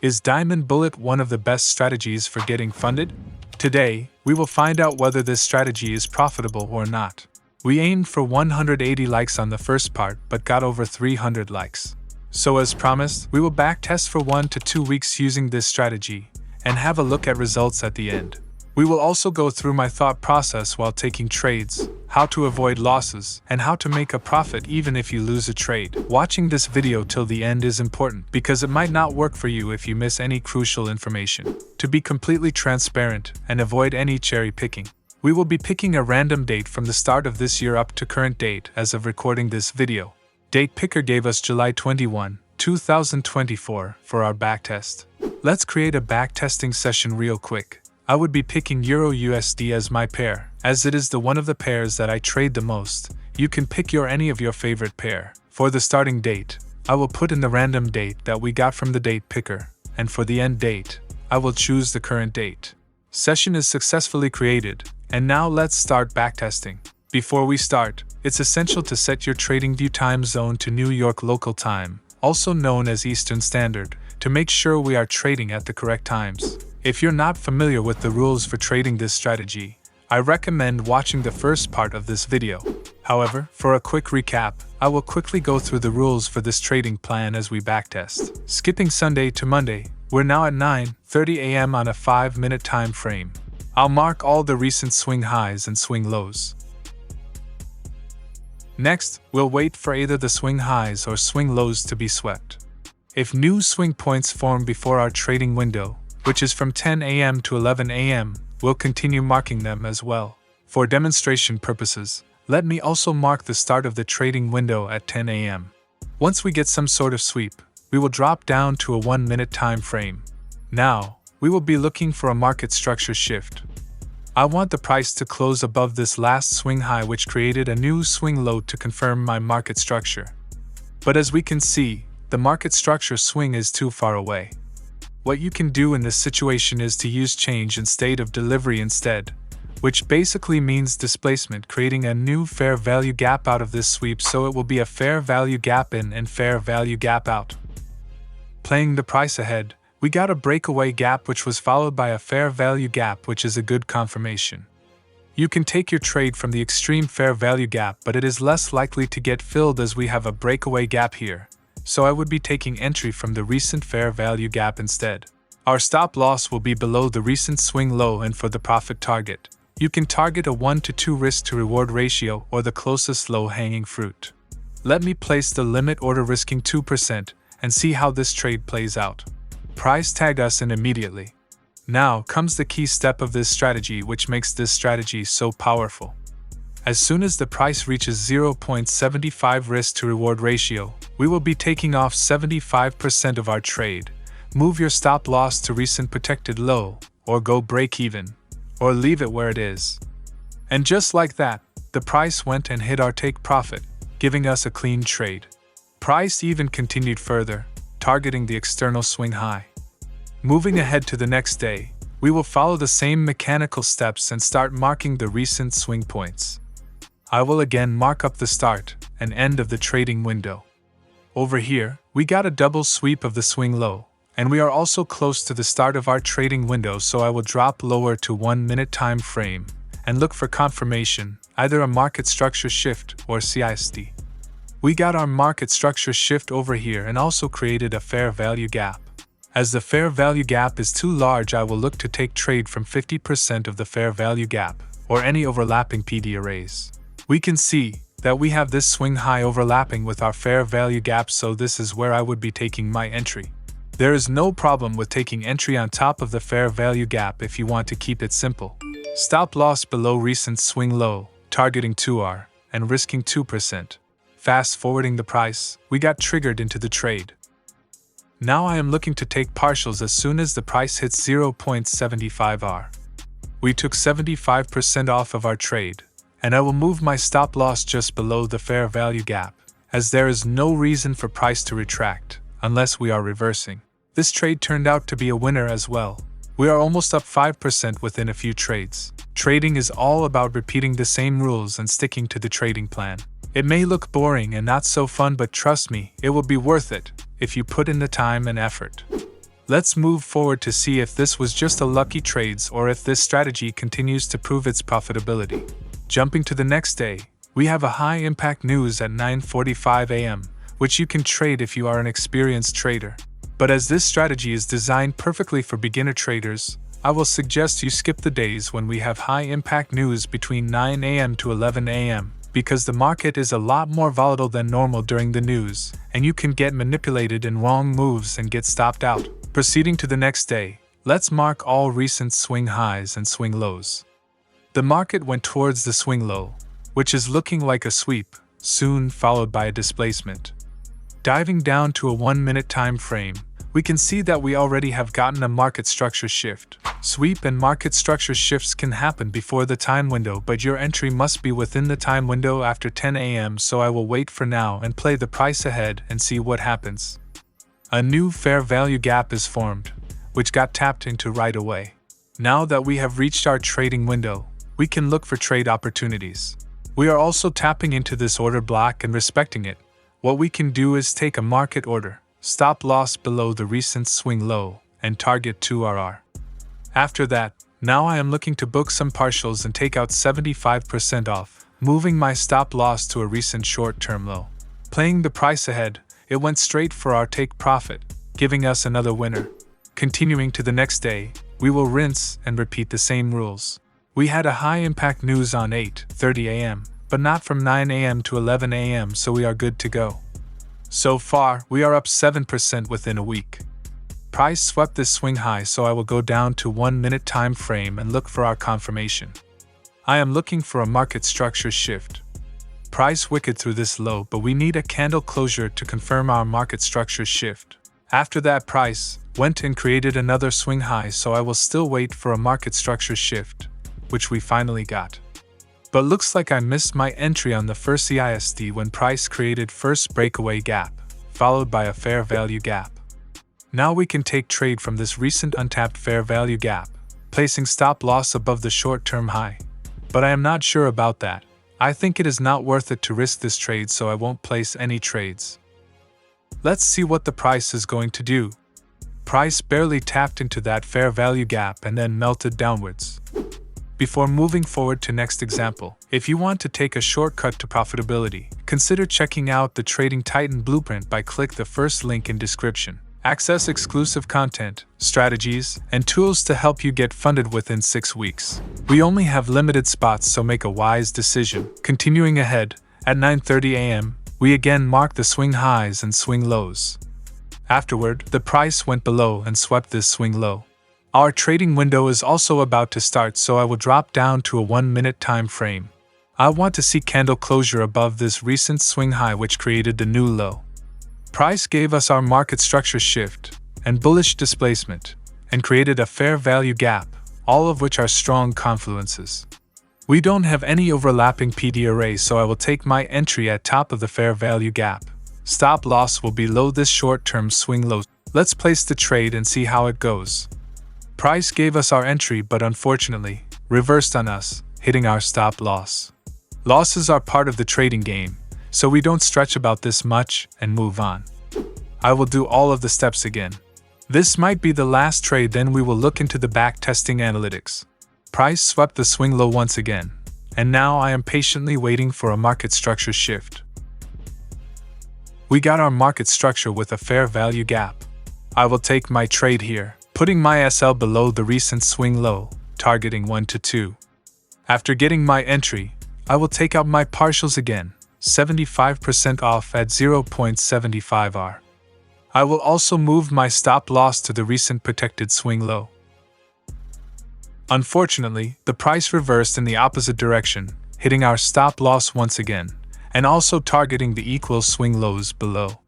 Is Diamond Bullet one of the best strategies for getting funded? Today, we will find out whether this strategy is profitable or not. We aimed for 180 likes on the first part but got over 300 likes. So as promised, we will backtest for 1 to 2 weeks using this strategy and have a look at results at the end. We will also go through my thought process while taking trades, how to avoid losses, and how to make a profit even if you lose a trade. Watching this video till the end is important because it might not work for you if you miss any crucial information. To be completely transparent and avoid any cherry picking, we will be picking a random date from the start of this year up to current date as of recording this video. Date picker gave us July 21, 2024 for our backtest. Let's create a backtesting session real quick. I would be picking Euro USD as my pair, as it is the one of the pairs that I trade the most. You can pick any of your favorite pair. For the starting date, I will put in the random date that we got from the date picker, and for the end date, I will choose the current date. Session is successfully created, and now let's start backtesting. Before we start, it's essential to set your TradingView time zone to New York local time, also known as Eastern Standard, to make sure we are trading at the correct times. If you're not familiar with the rules for trading this strategy, I recommend watching the first part of this video. However, for a quick recap, I will quickly go through the rules for this trading plan as we backtest. Skipping Sunday to Monday, we're now at 9:30 a.m. on a 5-minute time frame. I'll mark all the recent swing highs and swing lows. Next, we'll wait for either the swing highs or swing lows to be swept. If new swing points form before our trading window, which is from 10 a.m. to 11 a.m., we'll continue marking them as well. For demonstration purposes, let me also mark the start of the trading window at 10 a.m. Once we get some sort of sweep, we will drop down to a 1-minute time frame. Now, we will be looking for a market structure shift. I want the price to close above this last swing high, which created a new swing low to confirm my market structure. But as we can see, the market structure swing is too far away. What you can do in this situation is to use change in state of delivery instead, which basically means displacement, creating a new fair value gap out of this sweep, so it will be a fair value gap in and fair value gap out. Playing the price ahead, we got a breakaway gap which was followed by a fair value gap, which is a good confirmation. You can take your trade from the extreme fair value gap, but it is less likely to get filled as we have a breakaway gap here. So I would be taking entry from the recent fair value gap instead. Our stop loss will be below the recent swing low, and for the profit target, you can target a 1 to 2 risk to reward ratio or the closest low hanging fruit. Let me place the limit order risking 2% and see how this trade plays out. Price tagged us in immediately. Now comes the key step of this strategy, which makes this strategy so powerful. As soon as the price reaches 0.75 risk to reward ratio, we will be taking off 75% of our trade. Move your stop loss to recent protected low, or go break even, or leave it where it is. And just like that, the price went and hit our take profit, giving us a clean trade. Price even continued further, targeting the external swing high. Moving ahead to the next day, we will follow the same mechanical steps and start marking the recent swing points. I will again mark up the start and end of the trading window. Over here, we got a double sweep of the swing low, and we are also close to the start of our trading window, so I will drop lower to 1-minute time frame and look for confirmation, either a market structure shift or CISD. We got our market structure shift over here and also created a fair value gap. As the fair value gap is too large, I will look to take trade from 50% of the fair value gap or any overlapping PD arrays. We can see that we have this swing high overlapping with our fair value gap, so this is where I would be taking my entry. There is no problem with taking entry on top of the fair value gap if you want to keep it simple. Stop loss below recent swing low, targeting 2R, and risking 2%. Fast forwarding the price, we got triggered into the trade. Now I am looking to take partials as soon as the price hits 0.75R. We took 75% off of our trade, and I will move my stop loss just below the fair value gap, as there is no reason for price to retract, unless we are reversing. This trade turned out to be a winner as well. We are almost up 5% within a few trades. Trading is all about repeating the same rules and sticking to the trading plan. It may look boring and not so fun, but trust me, it will be worth it if you put in the time and effort. Let's move forward to see if this was just a lucky trades or if this strategy continues to prove its profitability. Jumping to the next day, we have a high impact news at 9:45 a.m., which you can trade if you are an experienced trader. But as this strategy is designed perfectly for beginner traders, I will suggest you skip the days when we have high impact news between 9 a.m. to 11 a.m., because the market is a lot more volatile than normal during the news, and you can get manipulated in wrong moves and get stopped out. Proceeding to the next day, let's mark all recent swing highs and swing lows. The market went towards the swing low, which is looking like a sweep, soon followed by a displacement. Diving down to a 1-minute time frame, we can see that we already have gotten a market structure shift. Sweep and market structure shifts can happen before the time window, but your entry must be within the time window after 10 a.m., so I will wait for now and play the price ahead and see what happens. A new fair value gap is formed, which got tapped into right away. Now that we have reached our trading window, we can look for trade opportunities. We are also tapping into this order block and respecting it. What we can do is take a market order, stop loss below the recent swing low, and target 2RR. After that, now I am looking to book some partials and take out 75% off, moving my stop loss to a recent short-term low. Playing the price ahead, it went straight for our take profit, giving us another winner. Continuing to the next day, we will rinse and repeat the same rules. We had a high impact news on 8:30 a.m., but not from 9 a.m. to 11 a.m., so we are good to go. So far, we are up 7% within a week. Price swept this swing high, so I will go down to 1-minute time frame and look for our confirmation. I am looking for a market structure shift. Price wicked through this low, but we need a candle closure to confirm our market structure shift. After that, price went and created another swing high, so I will still wait for a market structure shift, which we finally got. But looks like I missed my entry on the first CISD when price created first breakaway gap, followed by a fair value gap. Now we can take trade from this recent untapped fair value gap, placing stop loss above the short-term high. But I am not sure about that. I think it is not worth it to risk this trade, so I won't place any trades. Let's see what the price is going to do. Price barely tapped into that fair value gap and then melted downwards. Before moving forward to next example, if you want to take a shortcut to profitability, consider checking out the Trading Titan Blueprint by click the first link in description. Access exclusive content, strategies, and tools to help you get funded within 6 weeks. We only have limited spots, so make a wise decision. Continuing ahead, at 9:30 a.m., we again marked the swing highs and swing lows. Afterward, the price went below and swept this swing low. Our trading window is also about to start, so I will drop down to a 1-minute time frame. I want to see candle closure above this recent swing high, which created the new low. Price gave us our market structure shift and bullish displacement, and created a fair value gap, all of which are strong confluences. We don't have any overlapping PD array, so I will take my entry at top of the fair value gap. Stop loss will be below this short-term swing low. Let's place the trade and see how it goes. Price gave us our entry, but unfortunately, reversed on us, hitting our stop loss. Losses are part of the trading game, so we don't stretch about this much and move on. I will do all of the steps again. This might be the last trade, then we will look into the back testing analytics. Price swept the swing low once again, and now I am patiently waiting for a market structure shift. We got our market structure with a fair value gap. I will take my trade here, putting my SL below the recent swing low, targeting 1 to 2. After getting my entry, I will take out my partials again, 75% off at 0.75 R. I will also move my stop loss to the recent protected swing low. Unfortunately, the price reversed in the opposite direction, hitting our stop loss once again, and also targeting the equal swing lows below.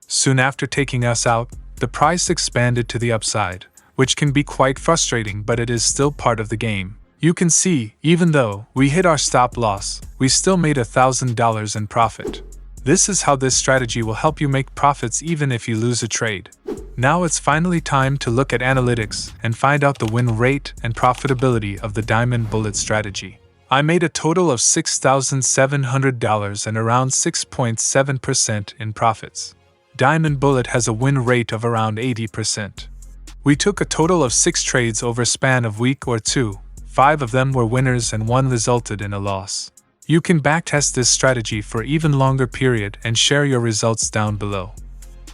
Soon after taking us out, the price expanded to the upside, which can be quite frustrating, but it is still part of the game. You can see, even though we hit our stop loss, we still made $1,000 in profit. This is how this strategy will help you make profits even if you lose a trade. Now it's finally time to look at analytics and find out the win rate and profitability of the Diamond Bullet strategy. I made a total of $6,700 and around 6.7% in profits. Diamond Bullet has a win rate of around 80%. We took a total of 6 trades over a span of week or 2, 5 of them were winners and 1 resulted in a loss. You can backtest this strategy for even longer period and share your results down below.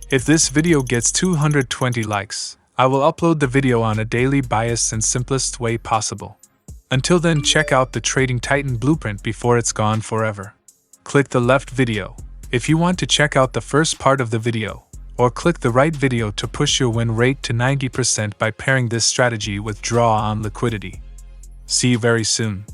If this video gets 220 likes, I will upload the video on a daily biased and simplest way possible. Until then, check out the Trading Titan blueprint before it's gone forever. Click the left video if you want to check out the first part of the video, or click the right video to push your win rate to 90% by pairing this strategy with draw on liquidity. See you very soon.